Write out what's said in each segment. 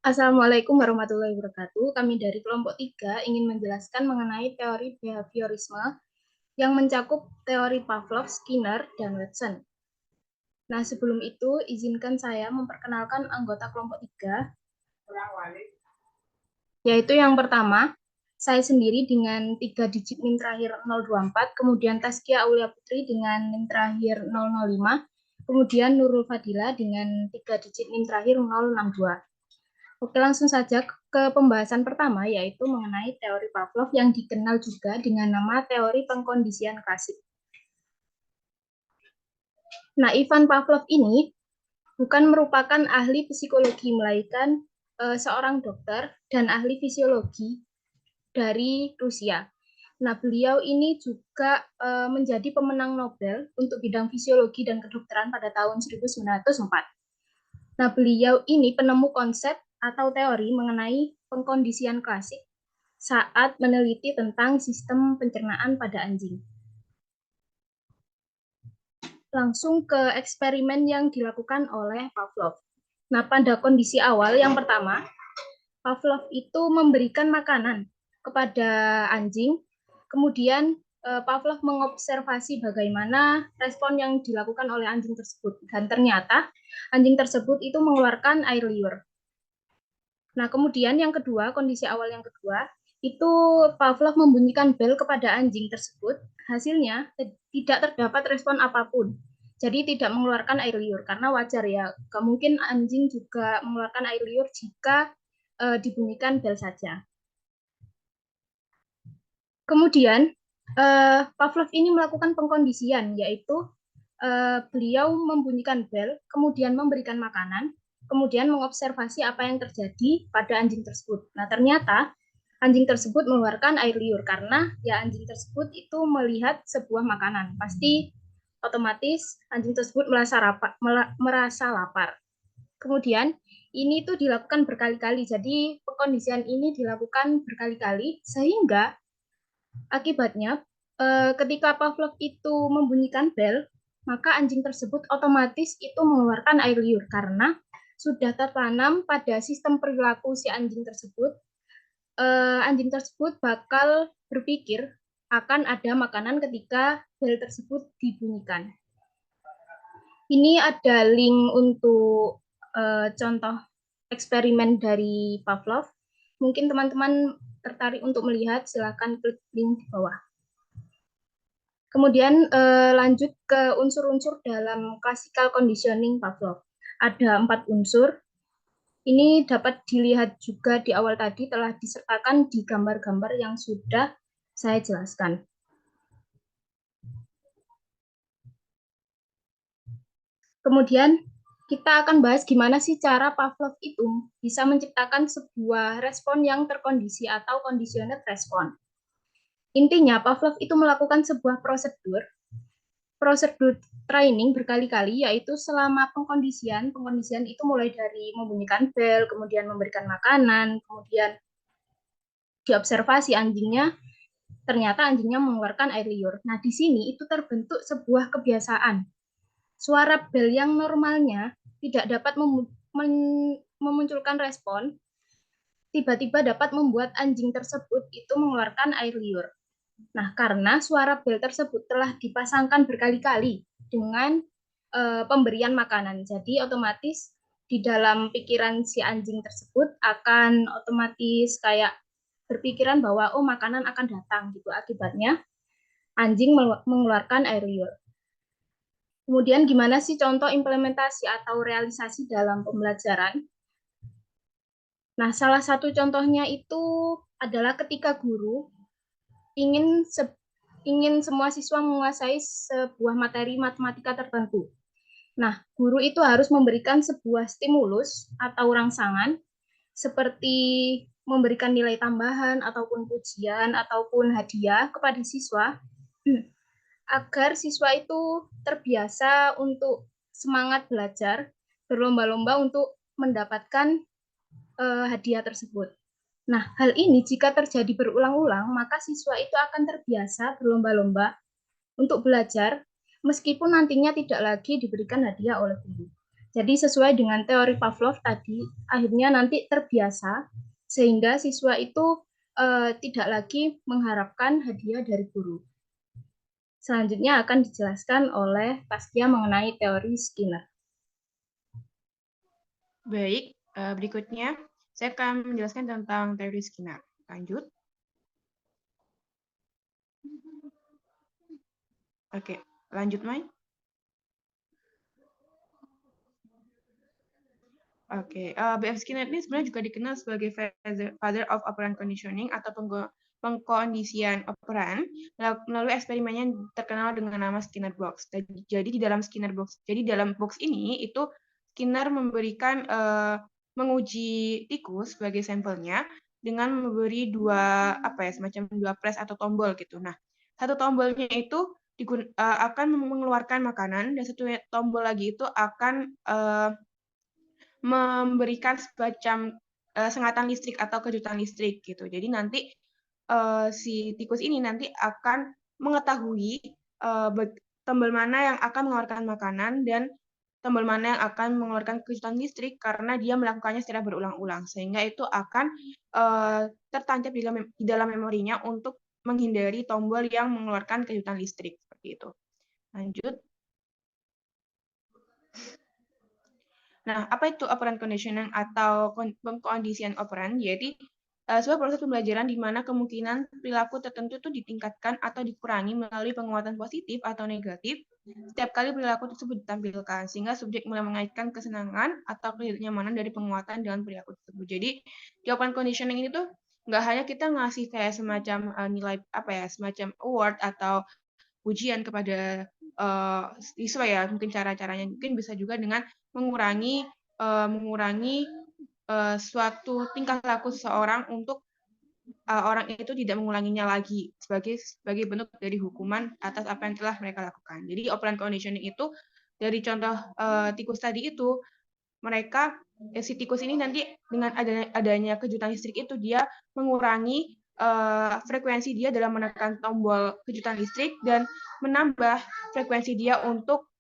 Assalamualaikum warahmatullahi wabarakatuh. Kami dari kelompok 3 ingin menjelaskan mengenai teori behaviorisme yang mencakup teori Pavlov, Skinner, dan Watson. Nah, sebelum itu, izinkan saya memperkenalkan anggota kelompok 3, yaitu yang pertama, saya sendiri dengan 3 digit NIM terakhir 024, kemudian Taskia Aulia Putri dengan NIM terakhir 005, kemudian Nurul Fadila dengan 3 digit NIM terakhir 062. Oke, langsung saja ke pembahasan pertama, yaitu mengenai teori Pavlov yang dikenal juga dengan nama teori pengkondisian klasik. Nah, Ivan Pavlov ini bukan merupakan ahli psikologi, melainkan seorang dokter dan ahli fisiologi dari Rusia. Nah, beliau ini juga menjadi pemenang Nobel untuk bidang fisiologi dan kedokteran pada tahun 1904. Nah, beliau ini penemu konsep atau teori mengenai pengkondisian klasik saat meneliti tentang sistem pencernaan pada anjing. Langsung ke eksperimen yang dilakukan oleh Pavlov. Nah, pada kondisi awal yang pertama, Pavlov itu memberikan makanan kepada anjing, kemudian Pavlov mengobservasi bagaimana respon yang dilakukan oleh anjing tersebut. Dan ternyata anjing tersebut itu mengeluarkan air liur. Nah, kemudian yang kedua, kondisi awal yang kedua, itu Pavlov membunyikan bel kepada anjing tersebut. Hasilnya tidak terdapat respon apapun. Jadi tidak mengeluarkan air liur, karena wajar ya, mungkin anjing juga mengeluarkan air liur jika dibunyikan bel saja. Kemudian Pavlov ini melakukan pengkondisian, yaitu beliau membunyikan bel, kemudian memberikan makanan, kemudian mengobservasi apa yang terjadi pada anjing tersebut. Nah, ternyata anjing tersebut mengeluarkan air liur karena ya anjing tersebut itu melihat sebuah makanan. Pasti otomatis anjing tersebut merasa lapar. Kemudian ini tuh dilakukan berkali-kali. Jadi pengkondisian ini dilakukan berkali-kali sehingga akibatnya ketika Pavlov itu membunyikan bel, maka anjing tersebut otomatis itu mengeluarkan air liur karena sudah tertanam pada sistem perilaku si anjing tersebut. Anjing tersebut bakal berpikir akan ada makanan ketika bel tersebut dibunyikan. Ini ada link untuk contoh eksperimen dari Pavlov. Mungkin teman-teman tertarik untuk melihat, silakan klik link di bawah. Kemudian lanjut ke unsur-unsur dalam classical conditioning Pavlov. Ada 4 unsur. Ini dapat dilihat juga di awal tadi telah disertakan di gambar-gambar yang sudah saya jelaskan. Kemudian kita akan bahas gimana sih cara Pavlov itu bisa menciptakan sebuah respon yang terkondisi atau conditioned respon. Intinya Pavlov itu melakukan sebuah prosedur training berkali-kali, yaitu selama pengkondisian itu mulai dari membunyikan bel, kemudian memberikan makanan, kemudian diobservasi anjingnya, ternyata anjingnya mengeluarkan air liur. Nah, di sini itu terbentuk sebuah kebiasaan. Suara bel yang normalnya tidak dapat memunculkan respon, tiba-tiba dapat membuat anjing tersebut itu mengeluarkan air liur. Nah, karena suara bel tersebut telah dipasangkan berkali-kali dengan pemberian makanan. Jadi otomatis di dalam pikiran si anjing tersebut akan otomatis kayak berpikiran bahwa oh makanan akan datang gitu. Akibatnya anjing mengeluarkan air liur. Kemudian gimana sih contoh implementasi atau realisasi dalam pembelajaran? Nah, salah satu contohnya itu adalah ketika guru ingin semua siswa menguasai sebuah materi matematika tertentu. Nah, guru itu harus memberikan sebuah stimulus atau rangsangan seperti memberikan nilai tambahan ataupun pujian ataupun hadiah kepada siswa agar siswa itu terbiasa untuk semangat belajar, berlomba-lomba untuk mendapatkan hadiah tersebut. Nah, hal ini jika terjadi berulang-ulang, maka siswa itu akan terbiasa berlomba-lomba untuk belajar, meskipun nantinya tidak lagi diberikan hadiah oleh guru. Jadi sesuai dengan teori Pavlov tadi, akhirnya nanti terbiasa sehingga siswa itu tidak lagi mengharapkan hadiah dari guru. Selanjutnya akan dijelaskan oleh Pastia mengenai teori Skinner. Baik, berikutnya saya akan menjelaskan tentang teori Skinner. Lanjut. Oke, lanjut, Mai. Oke, B.F. Skinner ini sebenarnya juga dikenal sebagai father of operant conditioning atau pengkondisian operan melalui eksperimennya yang terkenal dengan nama Skinner box. Jadi di dalam Skinner box, jadi dalam box ini itu Skinner memberikan menguji tikus sebagai sampelnya dengan memberi semacam dua press atau tombol gitu. Nah, satu tombolnya itu akan mengeluarkan makanan dan satu tombol lagi itu akan memberikan semacam sengatan listrik atau kejutan listrik gitu. Jadi nanti si tikus ini nanti akan mengetahui tombol mana yang akan mengeluarkan makanan dan tombol mana yang akan mengeluarkan kejutan listrik karena dia melakukannya secara berulang-ulang sehingga itu akan tertancap di dalam memorinya untuk menghindari tombol yang mengeluarkan kejutan listrik seperti itu. Lanjut. Nah, apa itu operant conditioning atau pengkondisian operan? Jadi, sebuah proses pembelajaran di mana kemungkinan perilaku tertentu itu ditingkatkan atau dikurangi melalui penguatan positif atau negatif setiap kali perilaku tersebut ditampilkan, sehingga subjek mulai mengaitkan kesenangan atau ketidaknyamanan dari penguatan dengan perilaku tersebut. Jadi, di operant conditioning ini tuh nggak hanya kita ngasih kayak semacam nilai semacam award atau pujian kepada siswa ya, mungkin cara-caranya mungkin bisa juga dengan mengurangi suatu tingkah laku seseorang untuk orang itu tidak mengulanginya lagi sebagai bentuk dari hukuman atas apa yang telah mereka lakukan. Jadi operant conditioning itu dari contoh tikus tadi itu mereka si tikus ini nanti dengan adanya kejutan listrik itu dia mengurangi frekuensi dia dalam menekan tombol kejutan listrik dan menambah frekuensi dia untuk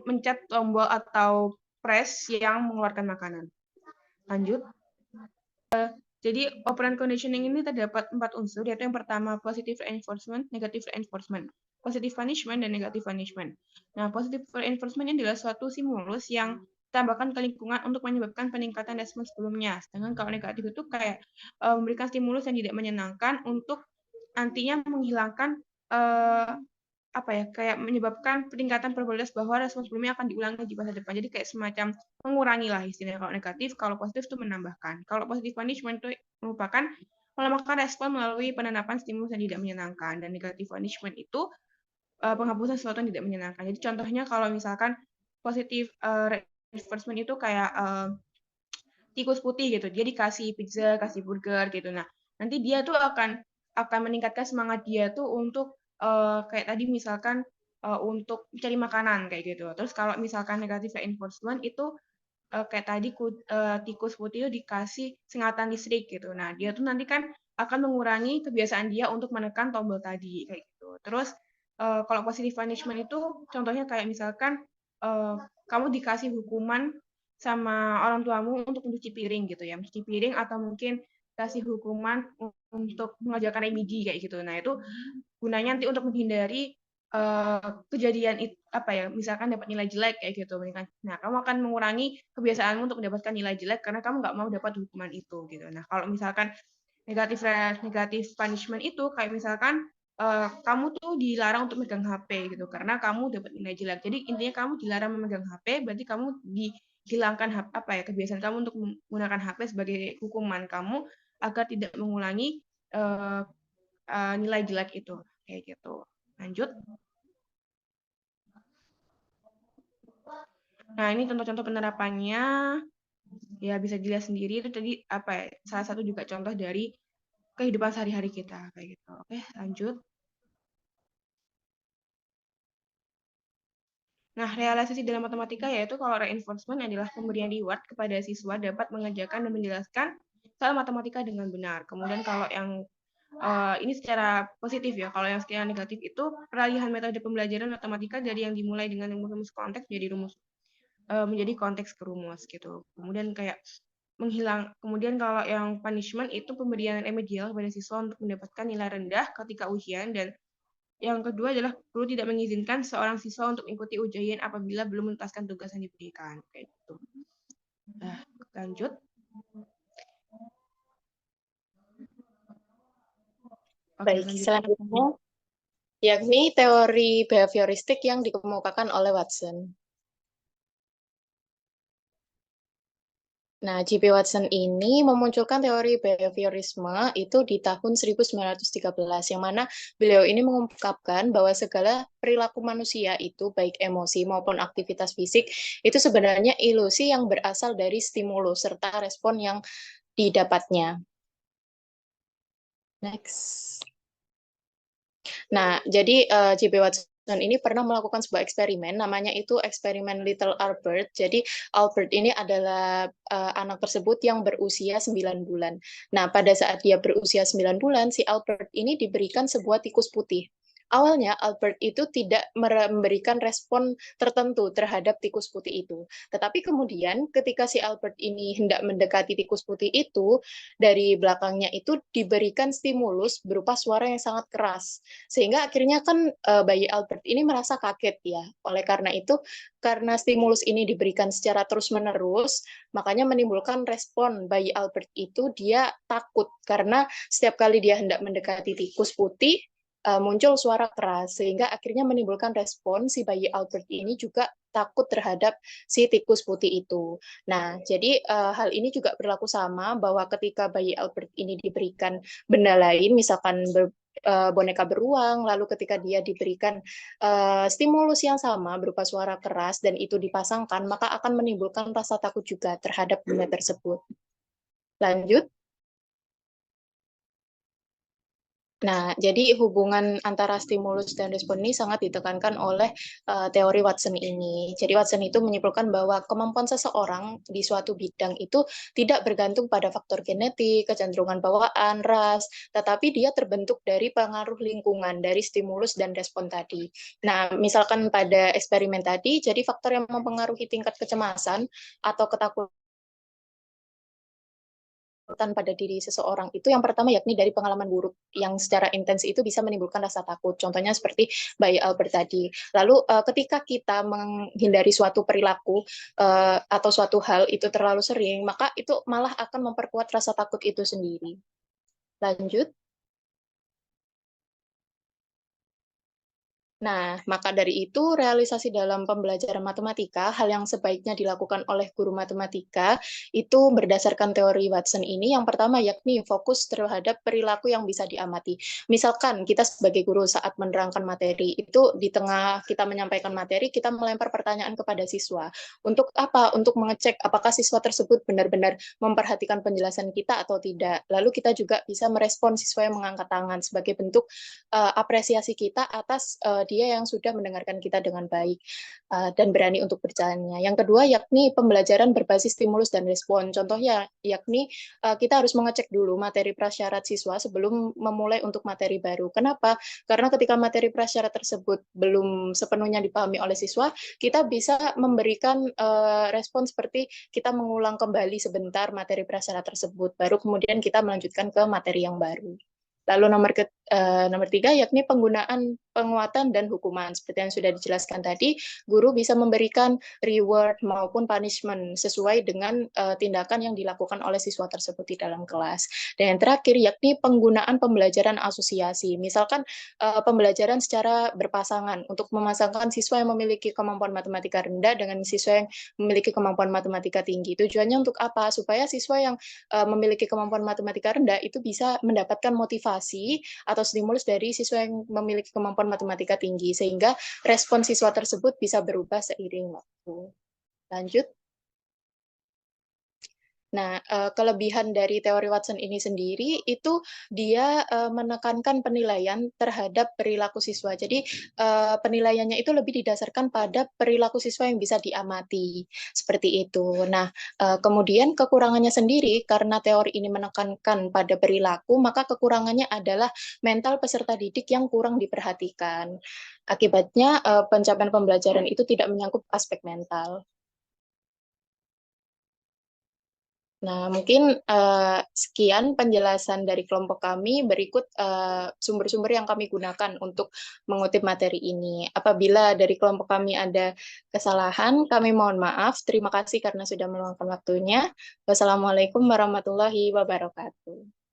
mencet tombol atau press yang mengeluarkan makanan. Lanjut. Jadi operant conditioning ini terdapat 4 unsur, yaitu yang pertama positive reinforcement, negative reinforcement, positive punishment, dan negative punishment. Nah, positive reinforcement ini adalah suatu stimulus yang ditambahkan ke lingkungan untuk menyebabkan peningkatan respons sebelumnya. Sedangkan kalau negatif itu kayak memberikan stimulus yang tidak menyenangkan untuk nantinya menghilangkan kayak menyebabkan peningkatan probabilitas bahwa respons sebelumnya akan diulangi di masa depan. Jadi kayak semacam mengurangi lah istilahnya kalau negatif, kalau positif itu menambahkan. Kalau positif punishment itu merupakan melemahkan respon melalui penerapan stimulus yang tidak menyenangkan, dan negatif punishment itu penghapusan sesuatu yang tidak menyenangkan. Jadi contohnya kalau misalkan positif reinforcement itu kayak tikus putih gitu, dia dikasih pizza, kasih burger gitu. Nah, nanti dia tuh akan meningkatkan semangat dia tuh untuk kayak tadi misalkan untuk mencari makanan kayak gitu. Terus kalau misalkan negatif reinforcement itu kayak tadi tikus putih itu dikasih sengatan listrik gitu. Nah, dia tuh nanti kan akan mengurangi kebiasaan dia untuk menekan tombol tadi kayak gitu. Terus kalau positive punishment itu contohnya kayak misalkan kamu dikasih hukuman sama orang tuamu untuk mencuci piring gitu ya, mencuci piring atau mungkin kasih hukuman untuk mengerjakan remedi kayak gitu. Nah, itu gunanya nanti untuk menghindari kejadian misalkan dapat nilai jelek kayak gitu. Nah, kamu akan mengurangi kebiasaanmu untuk mendapatkan nilai jelek karena kamu nggak mau dapat hukuman itu gitu. Nah, kalau misalkan negatif punishment itu kayak misalkan kamu tuh dilarang untuk megang HP gitu karena kamu dapat nilai jelek. Jadi intinya kamu dilarang memegang HP, berarti kamu dihilangkan kebiasaan kamu untuk menggunakan HP sebagai hukuman kamu agar tidak mengulangi nilai jelek itu kayak gitu. Lanjut. Nah, ini contoh-contoh penerapannya ya bisa dilihat sendiri. Itu tadi salah satu juga contoh dari kehidupan sehari-hari kita kayak gitu. Oke, lanjut. Nah, realisasi dalam matematika yaitu kalau reinforcement adalah pemberian reward kepada siswa dapat mengerjakan dan menjelaskan soal matematika dengan benar. Kemudian kalau yang ini secara positif ya, kalau yang secara negatif itu peralihan metode pembelajaran matematika dari yang dimulai dengan rumus-rumus konteks jadi rumus menjadi konteks kerumus gitu. Kemudian kayak kemudian kalau yang punishment itu pemberian remedial kepada siswa untuk mendapatkan nilai rendah ketika ujian, dan yang kedua adalah perlu tidak mengizinkan seorang siswa untuk mengikuti ujian apabila belum menuntaskan tugas yang diberikan kayak gitu. Nah, lanjut. Oke, Baik, selanjutnya. selanjutnya yakni teori behavioristik yang dikemukakan oleh Watson. Nah, J.P. Watson ini memunculkan teori behaviorisme itu di tahun 1913, yang mana beliau ini mengungkapkan bahwa segala perilaku manusia itu, baik emosi maupun aktivitas fisik, itu sebenarnya ilusi yang berasal dari stimulus serta respon yang didapatnya. Next. Nah, jadi J.P. Watson ini pernah melakukan sebuah eksperimen, namanya itu eksperimen Little Albert. Jadi Albert ini adalah anak tersebut yang berusia 9 bulan. Nah, pada saat dia berusia 9 bulan, si Albert ini diberikan sebuah tikus putih. Awalnya Albert itu tidak memberikan respon tertentu terhadap tikus putih itu. Tetapi kemudian ketika si Albert ini hendak mendekati tikus putih itu, dari belakangnya itu diberikan stimulus berupa suara yang sangat keras. Sehingga akhirnya kan bayi Albert ini merasa kaget ya. Oleh karena itu, karena stimulus ini diberikan secara terus-menerus, makanya menimbulkan respon bayi Albert itu dia takut karena setiap kali dia hendak mendekati tikus putih, muncul suara keras, sehingga akhirnya menimbulkan respon si bayi Albert ini juga takut terhadap si tikus putih itu. Nah, jadi hal ini juga berlaku sama bahwa ketika bayi Albert ini diberikan benda lain, misalkan boneka beruang, lalu ketika dia diberikan stimulus yang sama berupa suara keras dan itu dipasangkan, maka akan menimbulkan rasa takut juga terhadap benda tersebut. Lanjut. Nah, jadi hubungan antara stimulus dan respon ini sangat ditekankan oleh teori Watson ini. Jadi Watson itu menyimpulkan bahwa kemampuan seseorang di suatu bidang itu tidak bergantung pada faktor genetik, kecenderungan bawaan, ras, tetapi dia terbentuk dari pengaruh lingkungan, dari stimulus dan respon tadi. Nah, misalkan pada eksperimen tadi, jadi faktor yang mempengaruhi tingkat kecemasan atau ketakutan pada diri seseorang itu yang pertama yakni dari pengalaman buruk yang secara intens itu bisa menimbulkan rasa takut. Contohnya seperti bayi Albert tadi. Lalu ketika kita menghindari suatu perilaku atau suatu hal itu terlalu sering, maka itu malah akan memperkuat rasa takut itu sendiri. Lanjut. Nah, maka dari itu, realisasi dalam pembelajaran matematika, hal yang sebaiknya dilakukan oleh guru matematika, itu berdasarkan teori Watson ini, yang pertama yakni fokus terhadap perilaku yang bisa diamati. Misalkan kita sebagai guru saat menerangkan materi, itu di tengah kita menyampaikan materi, kita melempar pertanyaan kepada siswa. Untuk apa? Untuk mengecek apakah siswa tersebut benar-benar memperhatikan penjelasan kita atau tidak. Lalu kita juga bisa merespon siswa yang mengangkat tangan sebagai bentuk apresiasi kita atas dia yang sudah mendengarkan kita dengan baik dan berani untuk berjalannya. Yang kedua yakni pembelajaran berbasis stimulus dan respon. Contohnya yakni kita harus mengecek dulu materi prasyarat siswa sebelum memulai untuk materi baru. Kenapa? Karena ketika materi prasyarat tersebut belum sepenuhnya dipahami oleh siswa, kita bisa memberikan respon seperti kita mengulang kembali sebentar materi prasyarat tersebut, baru kemudian kita melanjutkan ke materi yang baru. Lalu nomor 3 yakni penggunaan penguatan dan hukuman. Seperti yang sudah dijelaskan tadi, guru bisa memberikan reward maupun punishment sesuai dengan tindakan yang dilakukan oleh siswa tersebut di dalam kelas. Dan yang terakhir yakni penggunaan pembelajaran asosiasi. Misalkan pembelajaran secara berpasangan untuk memasangkan siswa yang memiliki kemampuan matematika rendah dengan siswa yang memiliki kemampuan matematika tinggi. Tujuannya untuk apa? Supaya siswa yang memiliki kemampuan matematika rendah itu bisa mendapatkan motivasi atau stimulus dari siswa yang memiliki kemampuan matematika tinggi, sehingga respon siswa tersebut bisa berubah seiring waktu. Lanjut. Nah, kelebihan dari teori Watson ini sendiri itu dia menekankan penilaian terhadap perilaku siswa. Jadi penilaiannya itu lebih didasarkan pada perilaku siswa yang bisa diamati, seperti itu. Nah, kemudian kekurangannya sendiri karena teori ini menekankan pada perilaku, maka kekurangannya adalah mental peserta didik yang kurang diperhatikan. Akibatnya pencapaian pembelajaran itu tidak menyangkut aspek mental. Nah, mungkin sekian penjelasan dari kelompok kami. Berikut sumber-sumber yang kami gunakan untuk mengutip materi ini. Apabila dari kelompok kami ada kesalahan, kami mohon maaf. Terima kasih karena sudah meluangkan waktunya. Wassalamualaikum warahmatullahi wabarakatuh.